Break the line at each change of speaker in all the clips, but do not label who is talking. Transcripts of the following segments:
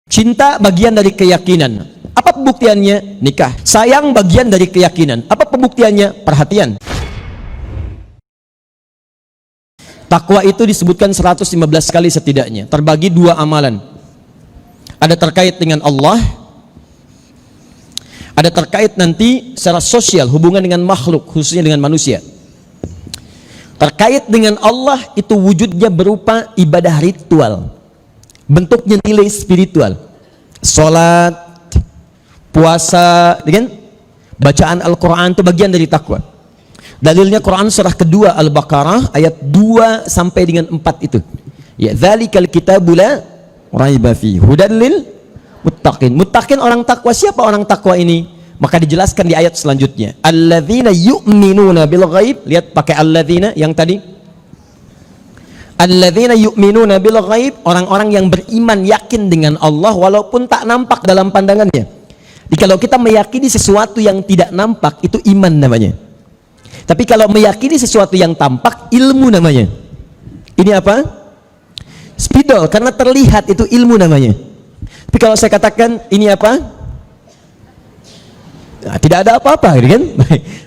Cinta bagian dari keyakinan. Apa pembuktiannya? Nikah. Sayang bagian dari keyakinan. Apa pembuktiannya? Perhatian. Takwa itu disebutkan 115 kali setidaknya. Terbagi dua amalan. Ada terkait dengan Allah. Ada terkait nanti secara sosial, hubungan dengan makhluk, khususnya dengan manusia. Terkait dengan Allah itu wujudnya berupa ibadah ritual. Bentuknya nilai spiritual. Salat, puasa, dengan bacaan Al-Quran itu bagian dari takwa. Dalilnya Quran surah kedua Al-Baqarah ayat 2 sampai dengan 4 itu. Ya, dzalikal kitabu la raiba fihi hudan lil muttaqin. Muttaqin orang takwa. Siapa orang takwa ini? Maka dijelaskan di ayat selanjutnya. Alladzina yu'minuna bil ghaib. Lihat pakai alladzina yang tadi. Alladzina yu'minuna bil ghaib, orang-orang yang beriman yakin dengan Allah walaupun tak nampak dalam pandangannya. Jadi kalau kita meyakini sesuatu yang tidak nampak itu iman namanya. Tapi kalau meyakini sesuatu yang tampak ilmu namanya. Ini apa? Spidol, karena terlihat itu ilmu namanya. Tapi kalau saya katakan ini apa? Nah, tidak ada apa-apa, kan?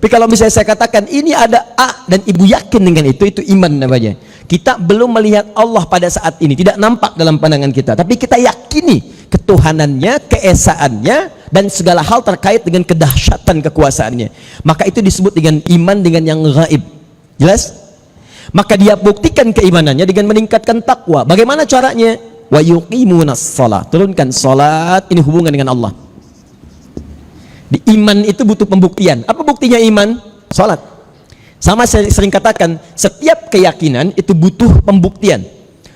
Tapi kalau misalnya saya katakan ini ada A dan ibu yakin dengan itu iman namanya. Kita belum melihat Allah pada saat ini, tidak nampak dalam pandangan kita, tapi kita yakini ketuhanannya, keesaannya, dan segala hal terkait dengan kedahsyatan kekuasaannya. Maka itu disebut dengan iman dengan yang gaib. Jelas? Maka dia buktikan keimanannya dengan meningkatkan takwa. Bagaimana caranya? Wa yuqimunas shalah. Turunkan salat, ini hubungan dengan Allah. Di iman itu butuh pembuktian. Apa buktinya iman? Salat. Sama saya sering katakan, setiap keyakinan itu butuh pembuktian.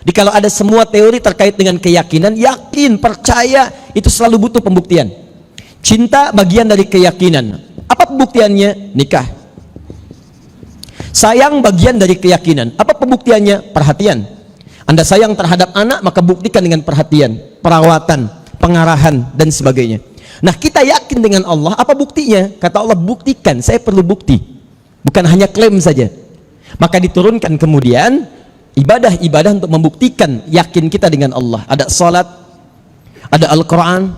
Jadi kalau ada semua teori terkait dengan keyakinan, yakin, percaya, itu selalu butuh pembuktian. Cinta bagian dari keyakinan. Apa pembuktiannya? Nikah. Sayang bagian dari keyakinan. Apa pembuktiannya? Perhatian. Anda sayang terhadap anak, maka buktikan dengan perhatian, perawatan, pengarahan, dan sebagainya. Nah, kita yakin dengan Allah, apa buktinya? Kata Allah, buktikan, saya perlu bukti. Bukan hanya klaim saja. Maka diturunkan kemudian ibadah-ibadah untuk membuktikan yakin kita dengan Allah. Ada salat, ada Al-Quran,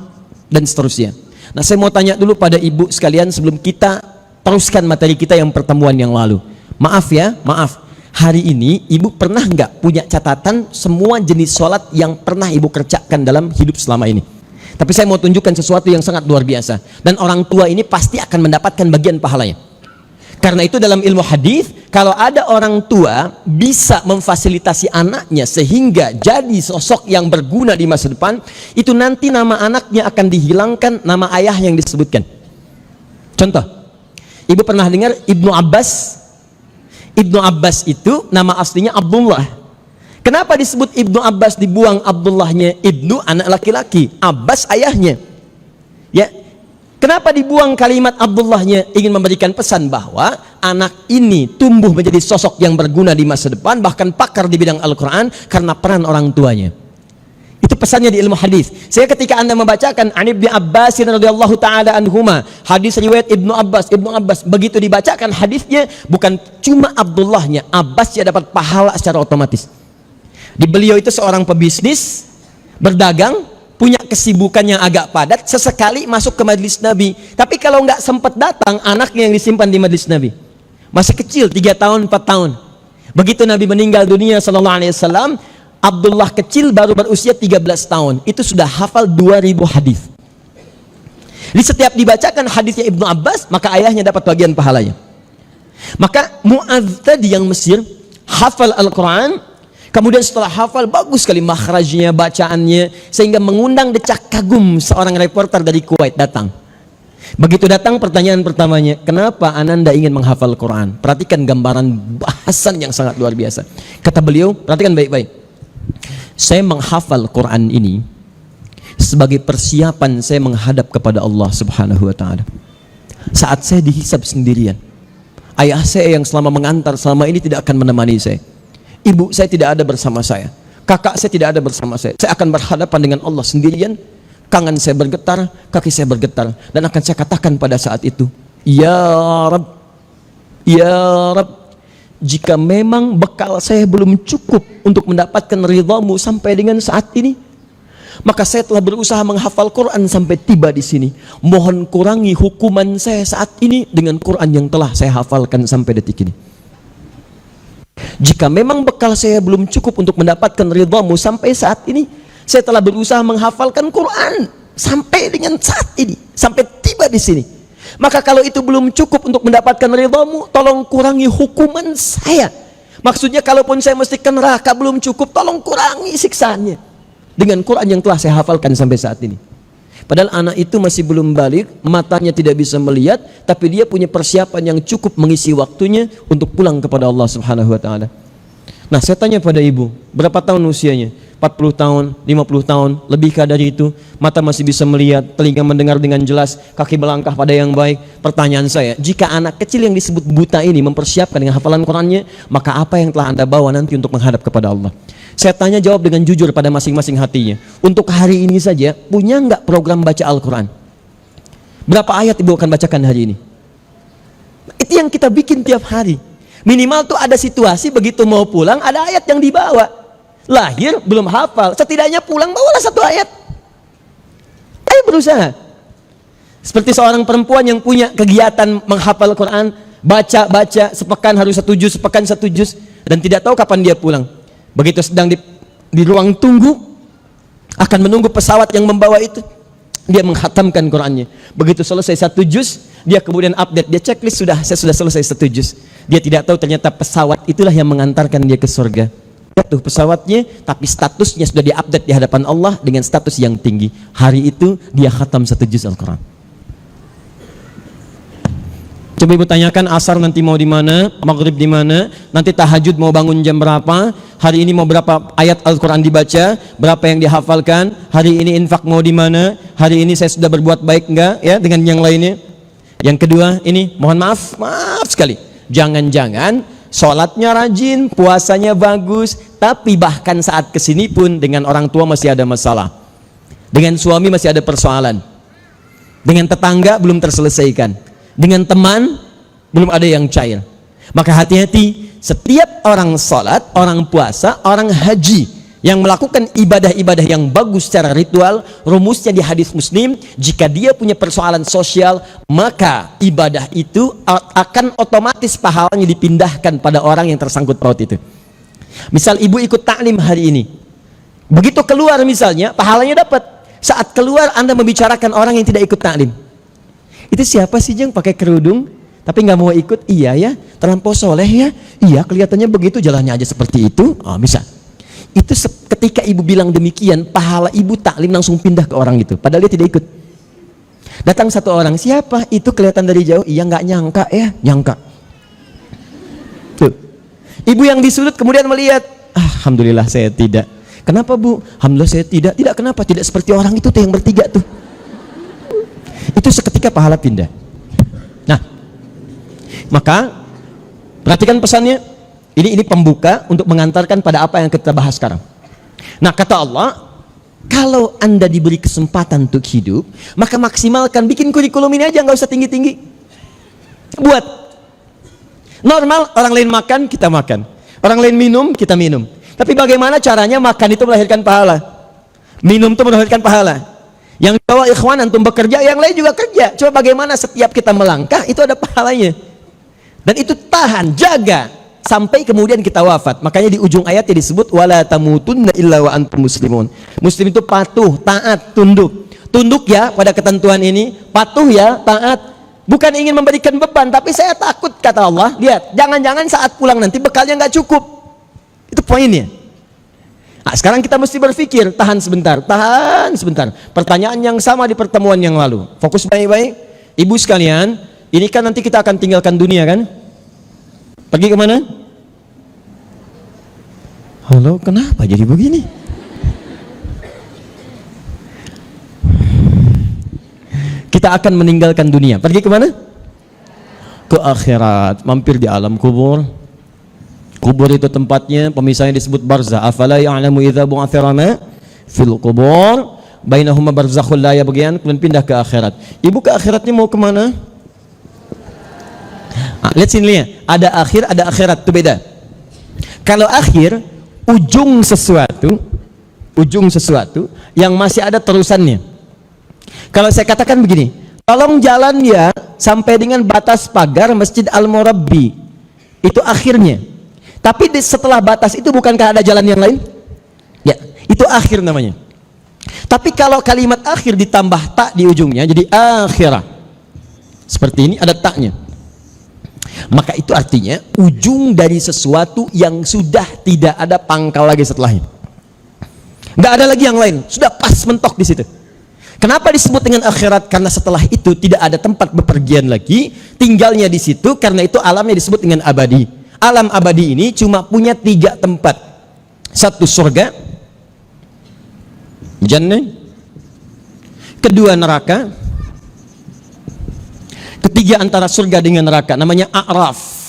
dan seterusnya. Nah, saya mau tanya dulu pada ibu sekalian sebelum kita teruskan materi kita yang pertemuan yang lalu. Maaf ya, maaf. Hari ini ibu pernah nggak punya catatan semua jenis salat yang pernah ibu kerjakan dalam hidup selama ini? Tapi saya mau tunjukkan sesuatu yang sangat luar biasa. Dan orang tua ini pasti akan mendapatkan bagian pahalanya. Karena itu dalam ilmu hadis, kalau ada orang tua bisa memfasilitasi anaknya sehingga jadi sosok yang berguna di masa depan, itu nanti nama anaknya akan dihilangkan nama ayah yang disebutkan. Contoh, ibu pernah dengar Ibnu Abbas? Ibnu Abbas itu nama aslinya Abdullah. Kenapa disebut Ibnu Abbas, dibuang Abdullahnya? Ibnu anak laki-laki, Abbas ayahnya. Ya. Kenapa dibuang kalimat Abdullahnya? Ingin memberikan pesan bahwa anak ini tumbuh menjadi sosok yang berguna di masa depan, bahkan pakar di bidang Al-Quran karena peran orang tuanya. Itu pesannya di ilmu hadis. Saya ketika Anda membacakan An Ibnu Abbas radhiyallahu taala anhuma, hadis riwayat Ibnu Abbas, begitu dibacakan hadisnya bukan cuma Abdullahnya, Abbas ya dapat pahala secara otomatis. Di beliau itu seorang pebisnis, berdagang, punya kesibukan yang agak padat, sesekali masuk ke majelis Nabi. Tapi kalau nggak sempat datang, anaknya yang disimpan di majelis Nabi. Masih kecil, 3 tahun, 4 tahun. Begitu Nabi meninggal dunia sallallahu alaihi wasallam, Abdullah kecil baru berusia 13 tahun. Itu sudah hafal 2000 hadis. Di setiap dibacakan hadisnya Ibnu Abbas, maka ayahnya dapat bagian pahalanya. Maka Mu'adz tadi yang Mesir hafal Al-Quran. Kemudian setelah hafal, bagus sekali makhrajnya, bacaannya, sehingga mengundang decak kagum seorang reporter dari Kuwait datang. Begitu datang, pertanyaan pertamanya, kenapa Ananda ingin menghafal Quran? Perhatikan gambaran bahasan yang sangat luar biasa. Kata beliau, perhatikan baik-baik. Saya menghafal Quran ini sebagai persiapan saya menghadap kepada Allah Subhanahu wa Ta'ala. Saat saya dihisab sendirian, ayah saya yang selama mengantar selama ini tidak akan menemani saya. Ibu saya tidak ada bersama saya, kakak saya tidak ada bersama saya. Saya akan berhadapan dengan Allah sendirian. Tangan saya bergetar, kaki saya bergetar, dan akan saya katakan pada saat itu, Ya Rabb, Ya Rabb, jika memang bekal saya belum cukup untuk mendapatkan ridhamu sampai dengan saat ini, Maka saya telah berusaha menghafal Quran sampai tiba di sini. Mohon kurangi hukuman saya saat ini dengan Quran yang telah saya hafalkan sampai detik ini. Jika memang bekal saya belum cukup untuk mendapatkan ridhamu sampai saat ini, saya telah berusaha menghafalkan Quran sampai dengan saat ini, sampai tiba di sini. Maka kalau itu belum cukup untuk mendapatkan ridhamu, tolong kurangi hukuman saya. Maksudnya kalaupun saya mesti ke neraka belum cukup, tolong kurangi siksaannya dengan Quran yang telah saya hafalkan sampai saat ini. Padahal anak itu masih belum balik, matanya tidak bisa melihat, tapi dia punya persiapan yang cukup mengisi waktunya untuk pulang kepada Allah Subhanahu wa taala. Nah, saya tanya pada ibu, berapa tahun usianya? 40 tahun, 50 tahun, lebihkah dari itu? Mata masih bisa melihat, telinga mendengar dengan jelas, kaki melangkah pada yang baik. Pertanyaan saya, jika anak kecil yang disebut buta ini mempersiapkan dengan hafalan Qurannya, maka apa yang telah Anda bawa nanti untuk menghadap kepada Allah? Saya tanya jawab dengan jujur pada masing-masing hatinya. Untuk hari ini saja, punya nggak program baca Al-Quran? Berapa ayat ibu akan bacakan hari ini? Itu yang kita bikin tiap hari. Minimal tuh ada situasi begitu mau pulang, ada ayat yang dibawa. Lahir belum hafal, setidaknya pulang bawalah satu ayat. Ayo berusaha. Seperti seorang perempuan yang punya kegiatan menghafal Quran, baca sepekan harus satu juz, sepekan satu juz, dan tidak tahu kapan dia pulang. Begitu sedang di ruang tunggu, akan menunggu pesawat yang membawa itu, dia menghatamkan Qurannya. Begitu selesai satu juz, dia kemudian update, dia checklist, saya sudah selesai satu juz. Dia tidak tahu ternyata pesawat itulah yang mengantarkan dia ke surga. Jatuh pesawatnya, tapi statusnya sudah diupdate di hadapan Allah dengan status yang tinggi. Hari itu dia khatam satu juz Al-Quran. Coba ibu tanyakan, asar nanti mau di mana, maghrib di mana, nanti tahajud mau bangun jam berapa, hari ini mau berapa ayat Al-Quran dibaca, berapa yang dihafalkan, hari ini infak mau di mana, hari ini saya sudah berbuat baik enggak ya dengan yang lainnya. Yang kedua, ini mohon maaf sekali, jangan-jangan sholatnya rajin, puasanya bagus, tapi bahkan saat kesini pun dengan orang tua masih ada masalah, dengan suami masih ada persoalan, dengan tetangga belum terselesaikan, dengan teman belum ada yang cair. Maka hati-hati, setiap orang sholat, orang puasa, orang haji yang melakukan ibadah-ibadah yang bagus secara ritual, rumusnya di hadis Muslim, jika dia punya persoalan sosial, maka ibadah itu akan otomatis pahalanya dipindahkan pada orang yang tersangkut paut itu. Misal ibu ikut taklim hari ini, begitu keluar misalnya, pahalanya dapat. Saat keluar Anda membicarakan orang yang tidak ikut taklim, itu siapa sih yang pakai kerudung tapi nggak mau ikut? Iya ya, terlampau soleh ya, iya kelihatannya begitu, jalannya aja seperti itu. Oh, bisa. Itu ketika ibu bilang demikian, pahala ibu taklim langsung pindah ke orang itu, padahal dia tidak ikut. Datang satu orang, siapa itu, kelihatan dari jauh, iya nggak nyangka ya, nyangka. Tuh, ibu yang di sudut kemudian melihat, alhamdulillah saya tidak. Kenapa bu? Alhamdulillah saya tidak. Tidak kenapa? Tidak seperti orang itu tuh yang bertiga tuh. Itu seketika pahala pindah. Nah, maka perhatikan pesannya. Ini pembuka untuk mengantarkan pada apa yang kita bahas sekarang. Nah, kata Allah, kalau Anda diberi kesempatan untuk hidup, maka maksimalkan, bikin kurikulum ini aja, nggak usah tinggi-tinggi. Buat normal, orang lain makan, kita makan. Orang lain minum, kita minum. Tapi bagaimana caranya makan itu melahirkan pahala, minum itu melahirkan pahala. Yang bawa ikhwan antum bekerja, yang lain juga kerja. Coba bagaimana setiap kita melangkah itu ada pahalanya. Dan itu tahan, jaga sampai kemudian kita wafat. Makanya di ujung ayatnya disebut wala tamutunna illa wa antum muslimun. Muslim itu patuh, taat, tunduk. Tunduk ya pada ketentuan ini, patuh ya, taat. Bukan ingin memberikan beban, tapi saya takut, kata Allah. Lihat, jangan-jangan saat pulang nanti bekalnya nggak cukup. Itu poinnya. Nah, sekarang kita mesti berpikir, tahan sebentar. Pertanyaan yang sama di pertemuan yang lalu. Fokus baik-baik. Ibu sekalian, ini kan nanti kita akan tinggalkan dunia kan? Pergi kemana? Halo, kenapa jadi begini? Kita akan meninggalkan dunia. Pergi kemana? Ke akhirat. Mampir di alam kubur. Kubur itu tempatnya, pemisahnya disebut barzah. Afala ya'lamu idza bu'atsa rama fil qubur bainahuma barzakhul la yabghiyan. Kemudian pindah ke akhirat. Ibu ke akhiratnya mau kemana? Lihat sini ya, ada akhir, ada akhirat, itu beda. Kalau akhir, ujung sesuatu, ujung sesuatu yang masih ada terusannya. Kalau saya katakan begini, tolong jalan ya sampai dengan batas pagar Masjid Al-Murabbi, itu akhirnya. Tapi setelah batas itu bukankah ada jalan yang lain? Ya, itu akhir namanya. Tapi kalau kalimat akhir ditambah tak di ujungnya jadi akhirah, seperti ini ada taknya, maka itu artinya ujung dari sesuatu yang sudah tidak ada pangkal lagi setelahnya. Nggak ada lagi yang lain, sudah pas mentok di situ. Kenapa disebut dengan akhirat? Karena setelah itu tidak ada tempat bepergian lagi, tinggalnya di situ. Karena itu alamnya disebut dengan abadi. Alam abadi ini cuma punya 3 tempat. Satu, surga, jannah. Kedua, neraka. Ketiga, antara surga dengan neraka, namanya a'raf.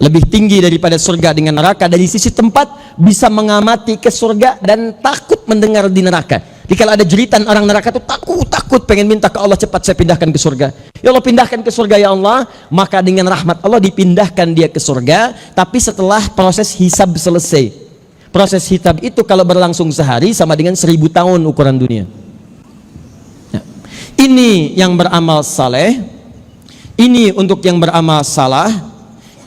Lebih tinggi daripada surga dengan neraka. Dari sisi tempat bisa mengamati ke surga dan takut mendengar di neraka. Jadi kalau ada jeritan orang neraka itu takut pengen minta ke Allah, cepat saya pindahkan ke surga. Ya Allah, pindahkan ke surga ya Allah. Maka dengan rahmat Allah dipindahkan dia ke surga. Tapi setelah proses hisab selesai. Proses hisab itu kalau berlangsung sehari sama dengan 1000 tahun ukuran dunia. Nah, ini yang beramal saleh, ini untuk yang beramal salah,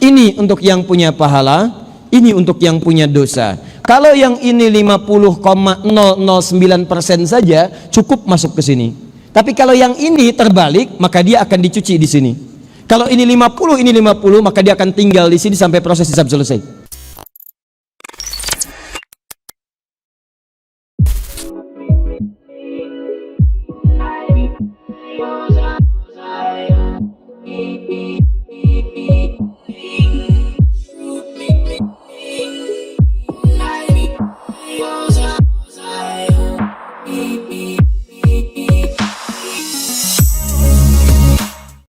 ini untuk yang punya pahala, ini untuk yang punya dosa. Kalau yang ini 50,009% saja cukup masuk ke sini. Tapi kalau yang ini terbalik, maka dia akan dicuci di sini. Kalau ini 50, ini 50, maka dia akan tinggal di sini sampai proses hisab selesai.